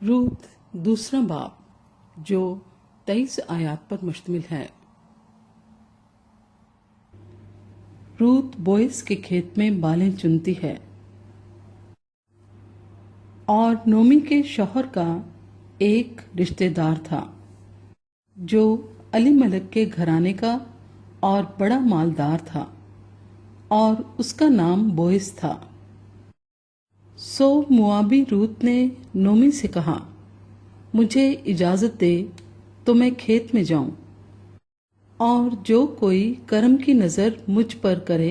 रूत दूसरा बाब जो 23 आयात पर मुश्तमिल है। रूत बोयस के खेत में बालें चुनती है और नोमी के शौहर का एक रिश्तेदार था जो अलीमलक के घराने का और बड़ा मालदार था और उसका नाम बोयस था। सो मुआबी रूत ने नोमी से कहा, मुझे इजाज़त दे तो मैं खेत में जाऊं और जो कोई करम की नज़र मुझ पर करे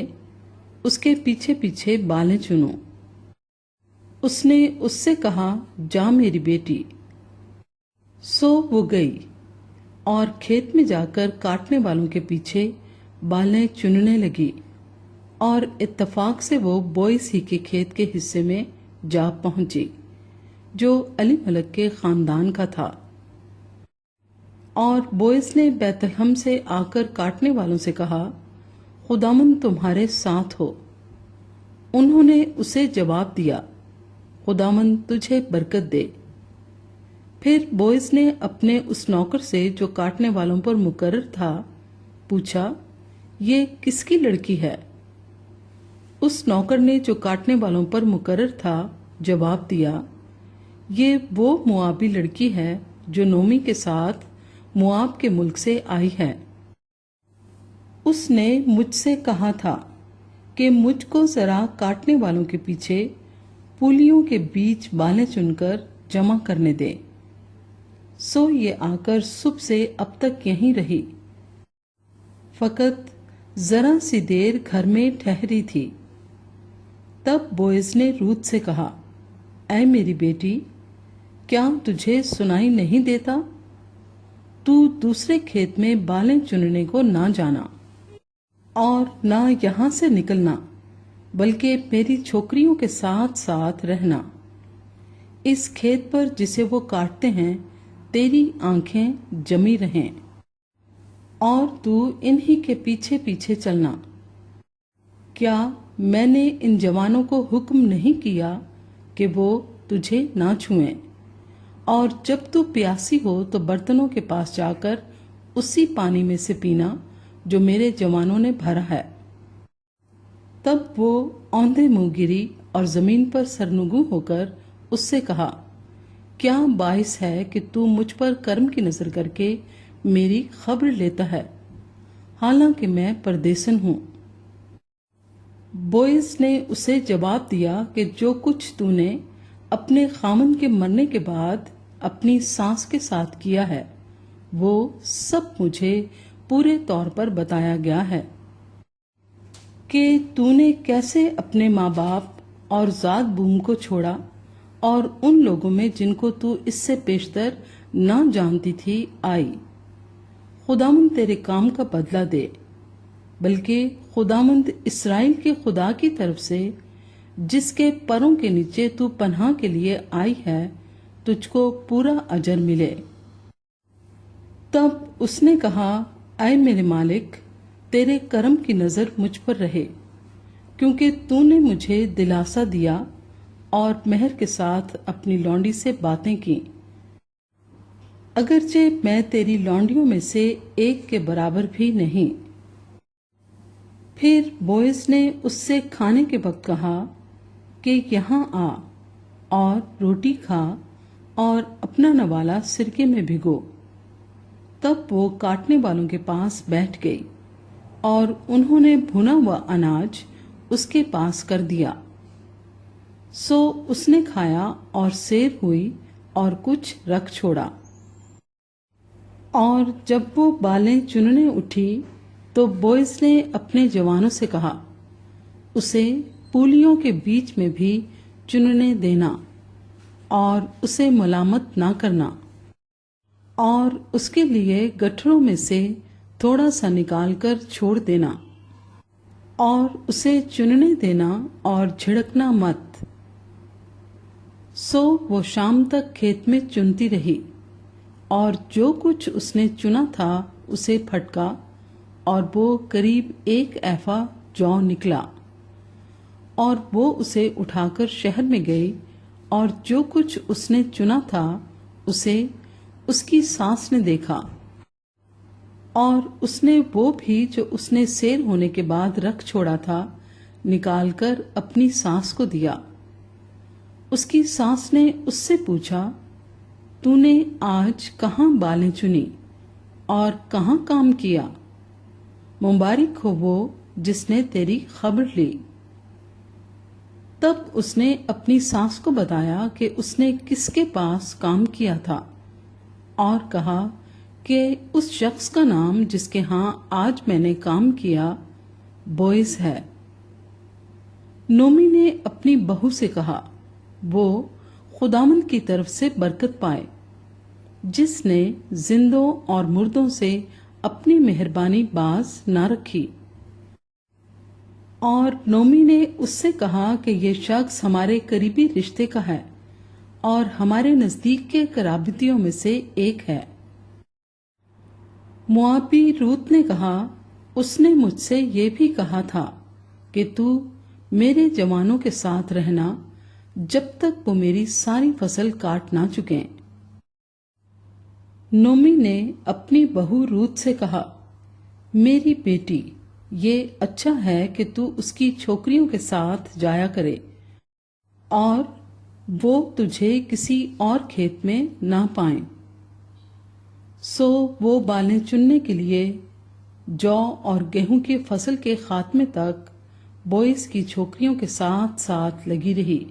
उसके पीछे पीछे बालें चुनूं। उसने उससे कहा, जा मेरी बेटी। सो वो गई और खेत में जाकर काटने वालों के पीछे बालें चुनने लगी और इत्तफाक से वो बोयस ही के खेत के हिस्से में जा पहुंची जो अलीमलक के खानदान का था। और बोयस ने बैतलहम से आकर काटने वालों से कहा, खुदावंद तुम्हारे साथ हो। उन्होंने उसे जवाब दिया, खुदावंद तुझे बरकत दे। फिर बोयस ने अपने उस नौकर से जो काटने वालों पर मुकर्रर था पूछा, ये किसकी लड़की है? उस नौकर ने जो काटने वालों पर मुकर्रर था जवाब दिया, ये वो मुआबी लड़की है जो नोमी के साथ मुआब के मुल्क से आई है। उसने मुझसे कहा था कि मुझको जरा काटने वालों के पीछे पूलियों के बीच बालें चुनकर जमा करने दे। सो ये आकर सुबह से अब तक यहीं रही, फकत जरा सी देर घर में ठहरी थी। तब बोयस ने रूत से कहा, ऐ मेरी बेटी, क्या तुझे सुनाई नहीं देता? तू दूसरे खेत में बालें चुनने को ना जाना और ना यहाँ से निकलना, बल्कि मेरी छोकरियों के साथ साथ रहना। इस खेत पर जिसे वो काटते हैं तेरी आंखें जमी रहें और तू इन्हीं के पीछे पीछे चलना। क्या मैंने इन जवानों को हुक्म नहीं किया कि वो तुझे ना छुएं? और जब तू प्यासी हो तो बर्तनों के पास जाकर उसी पानी में से पीना जो मेरे जवानों ने भरा है। तब वो औंधे मुंह गिरी और जमीन पर सरनुगू होकर उससे कहा, क्या बाइस है कि तू मुझ पर कर्म की नजर करके मेरी खबर लेता है, हालांकि मैं परदेसन हूं। बोयस ने उसे जवाब दिया कि जो कुछ तूने अपने खामन के मरने के बाद अपनी सास के साथ किया है वो सब मुझे पूरे तौर पर बताया गया है कि तूने कैसे अपने माँ बाप और जात बूम को छोड़ा और उन लोगों में जिनको तू इससे पेशतर ना जानती थी आई। खुदावंद तेरे काम का बदला दे, बल्कि खुदावंद इस्राएल के खुदा की तरफ से जिसके परों के नीचे तू पनाह के लिए आई है तुझको पूरा अजर मिले। तब उसने कहा, ऐ मेरे मालिक, तेरे करम की नजर मुझ पर रहे, क्योंकि तूने मुझे दिलासा दिया और मेहर के साथ अपनी लौंडी से बातें की, अगरचे मैं तेरी लौंडियों में से एक के बराबर भी नहीं। फिर बोयस ने उससे खाने के वक्त कहा कि यहाँ आ और रोटी खा और अपना नवाला सिरके में भिगो। तब वो काटने वालों के पास बैठ गई और उन्होंने भुना हुआ अनाज उसके पास कर दिया। सो उसने खाया और सैर हुई और कुछ रख छोड़ा। और जब वो बालें चुनने उठी तो बोयस ने अपने जवानों से कहा, उसे पूलियों के बीच में भी चुनने देना और उसे मलामत ना करना और उसके लिए गठरों में से थोड़ा सा निकाल कर छोड़ देना और उसे चुनने देना और झिड़कना मत। सो वो शाम तक खेत में चुनती रही और जो कुछ उसने चुना था उसे फटका और वो करीब 1 एफा जौ निकला और वो उसे उठाकर शहर में गई اور جو کچھ اس نے چنا تھا اسے اس کی ساس نے دیکھا، اور اس نے وہ بھی جو اس نے سیر ہونے کے بعد رکھ چھوڑا تھا نکال کر اپنی ساس کو دیا۔ اس کی ساس نے اس سے پوچھا، تو نے آج کہاں بالیں چنی اور کہاں کام کیا؟ مبارک ہو وہ جس نے تیری خبر لی۔ تب اس نے اپنی ساس کو بتایا کہ اس نے کس کے پاس کام کیا تھا، اور کہا کہ اس شخص کا نام جس کے ہاں آج میں نے کام کیا بوئز ہے۔ نومی نے اپنی بہو سے کہا، وہ خداوند کی طرف سے برکت پائے جس نے زندوں اور مردوں سے اپنی مہربانی باز نہ رکھی۔ اور نومی نے اس سے کہا کہ یہ شخص ہمارے قریبی رشتے کا ہے اور ہمارے نزدیک کے قرابتیوں میں سے ایک ہے۔ موابی روت نے کہا، اس نے مجھ سے یہ بھی کہا تھا کہ تو میرے جوانوں کے ساتھ رہنا جب تک وہ میری ساری فصل کاٹ نہ چکیں۔ نومی نے اپنی بہو روت سے کہا، میری بیٹی، یہ اچھا ہے کہ تو اس کی چھوکریوں کے ساتھ جایا کرے اور وہ تجھے کسی اور کھیت میں نہ پائیں۔ سو وہ بالیں چننے کے لیے جو اور گیہوں کی فصل کے خاتمے تک بوئز کی چھوکریوں کے ساتھ ساتھ لگی رہی،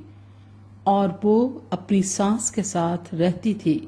اور وہ اپنی ساس کے ساتھ رہتی تھی۔